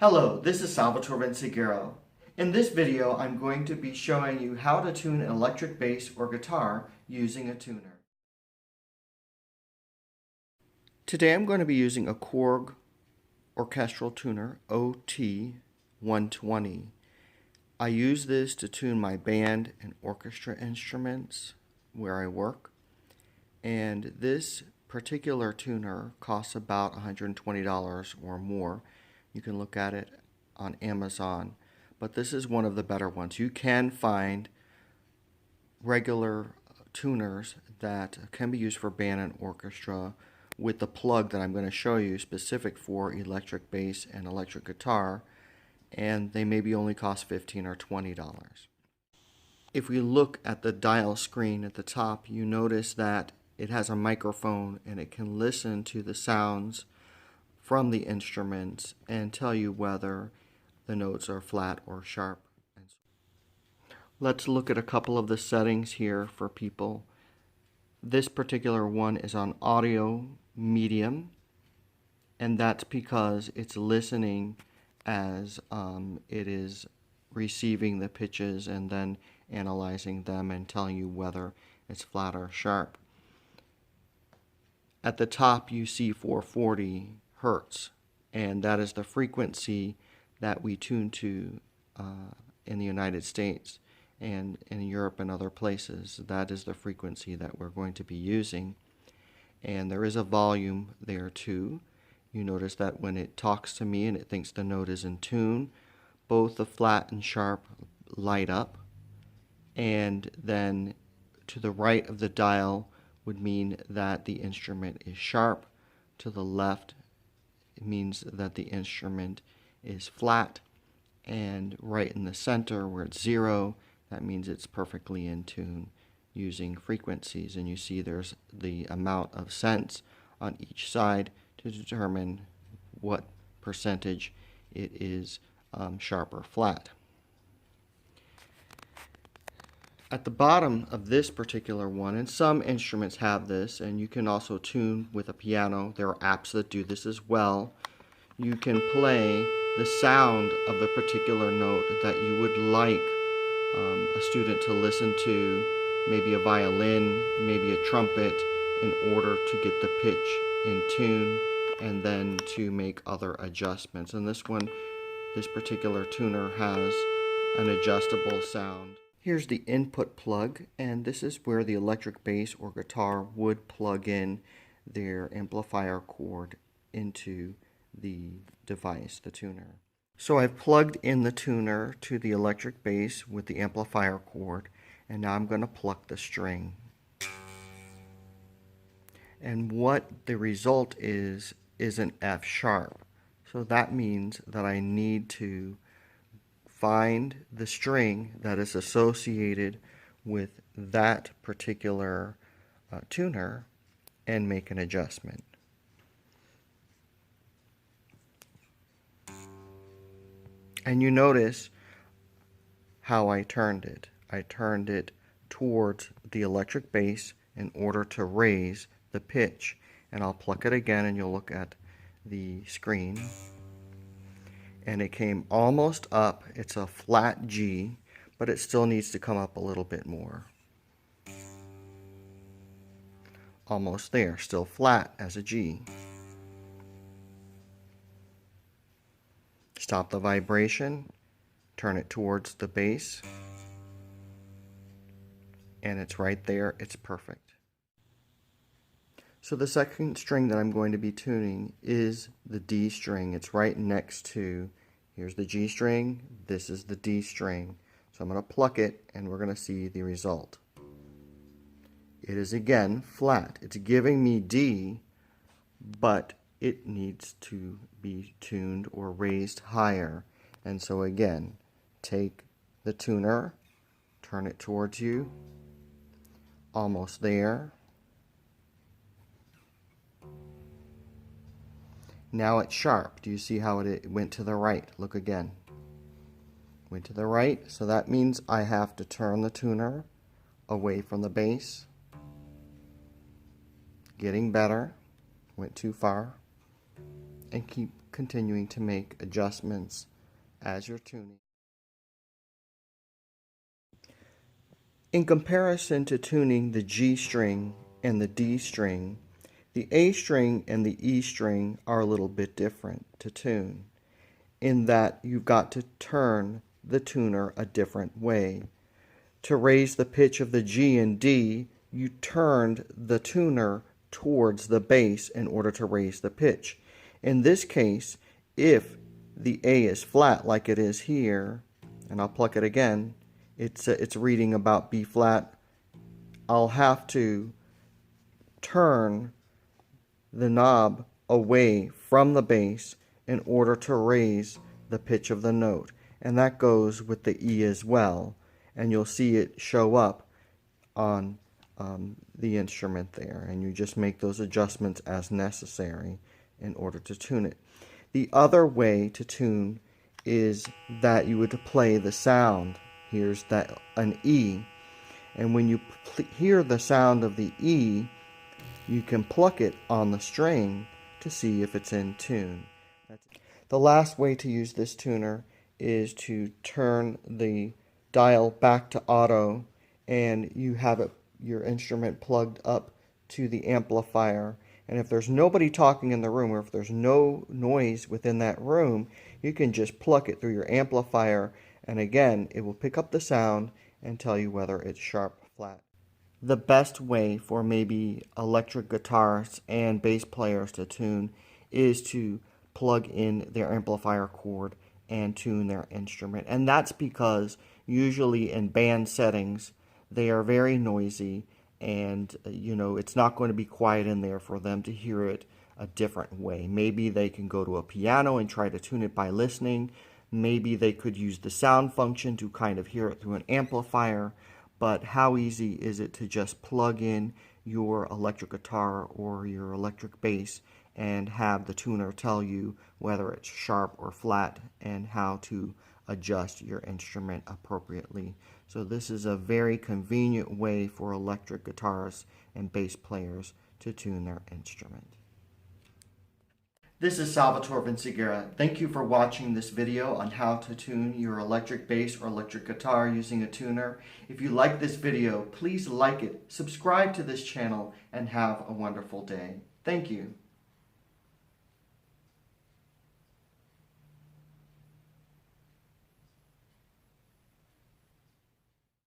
Hello, this is Salvatore Vinciguerra. In this video, I'm going to be showing you how to tune an electric bass or guitar using a tuner. Today I'm going to be using a Korg Orchestral tuner, OT120. I use this to tune my band and orchestra instruments where I work, and this particular tuner costs about $120 or more. You can look at it on Amazon, but this is one of the better ones. You can find regular tuners that can be used for band and orchestra with the plug that I'm going to show you, specific for electric bass and electric guitar, and they maybe only cost $15 or $20. If we look at the dial screen at the top, you notice that it has a microphone and it can listen to the sounds from the instruments and tell you whether the notes are flat or sharp. Let's look at a couple of the settings here for people. This particular one is on audio medium, and that's because it's listening as it is receiving the pitches and then analyzing them and telling you whether it's flat or sharp. At the top you see 440 Hertz, and that is the frequency that we tune to in the United States and in Europe and other places. That is the frequency that we're going to be using, and there is a volume there too. You notice that when it talks to me and it thinks the note is in tune, both the flat and sharp light up, and then to the right of the dial would mean that the instrument is sharp. To the left, it means that the instrument is flat, and right in the center where it's 0, that means it's perfectly in tune using frequencies. And you see there's the amount of cents on each side to determine what percentage it is sharp or flat. At the bottom of this particular one, and some instruments have this, and you can also tune with a piano. There are apps that do this as well. You can play the sound of the particular note that you would like a student to listen to, maybe a violin, maybe a trumpet, in order to get the pitch in tune and then to make other adjustments. And this particular tuner has an adjustable sound. Here's the input plug, and this is where the electric bass or guitar would plug in their amplifier cord into the device, the tuner. So I've plugged in the tuner to the electric bass with the amplifier cord, and now I'm going to pluck the string. And what the result is an F sharp. So that means that I need to find the string that is associated with that particular tuner and make an adjustment. And you notice how I turned it. I turned it towards the electric bass in order to raise the pitch. And I'll pluck it again, and you'll look at the screen. And it came almost up. It's a flat G, but it still needs to come up a little bit more. Almost there, still flat as a G. Stop the vibration, turn it towards the bass, and it's right there. It's perfect. So the second string that I'm going to be tuning is the D string. It's right next to, here's the G string, this is the D string. So I'm going to pluck it, and we're going to see the result. It is again flat. It's giving me D, but it needs to be tuned or raised higher. And so again, take the tuner, turn it towards you, almost there. Now it's sharp. Do you see how it went to the right? Look again. Went to the right, so that means I have to turn the tuner away from the bass. Getting better. Went too far. And keep continuing to make adjustments as you're tuning. In comparison to tuning the G string and the D string, the A string and the E string are a little bit different to tune, in that you've got to turn the tuner a different way. To raise the pitch of the G and D, you turned the tuner towards the bass in order to raise the pitch. In this case, if the A is flat like it is here, and I'll pluck it again, it's reading about B flat, I'll have to turn the knob away from the bass in order to raise the pitch of the note. And that goes with the E as well. And you'll see it show up on the instrument there. And you just make those adjustments as necessary in order to tune it. The other way to tune is that you would play the sound. Here's an E. And when you hear the sound of the E, you can pluck it on the string to see if it's in tune. The last way to use this tuner is to turn the dial back to auto, and you have your instrument plugged up to the amplifier. And if there's nobody talking in the room, or if there's no noise within that room, you can just pluck it through your amplifier, and again, it will pick up the sound and tell you whether it's sharp or flat. The best way for maybe electric guitarists and bass players to tune is to plug in their amplifier cord and tune their instrument. And that's because usually in band settings, they are very noisy, and it's not going to be quiet in there for them to hear it a different way. Maybe they can go to a piano and try to tune it by listening. Maybe they could use the sound function to kind of hear it through an amplifier. But how easy is it to just plug in your electric guitar or your electric bass and have the tuner tell you whether it's sharp or flat and how to adjust your instrument appropriately. So this is a very convenient way for electric guitarists and bass players to tune their instrument. This is Salvatore Vinciguerra. Thank you for watching this video on how to tune your electric bass or electric guitar using a tuner. If you like this video, please like it, subscribe to this channel, and have a wonderful day. Thank you.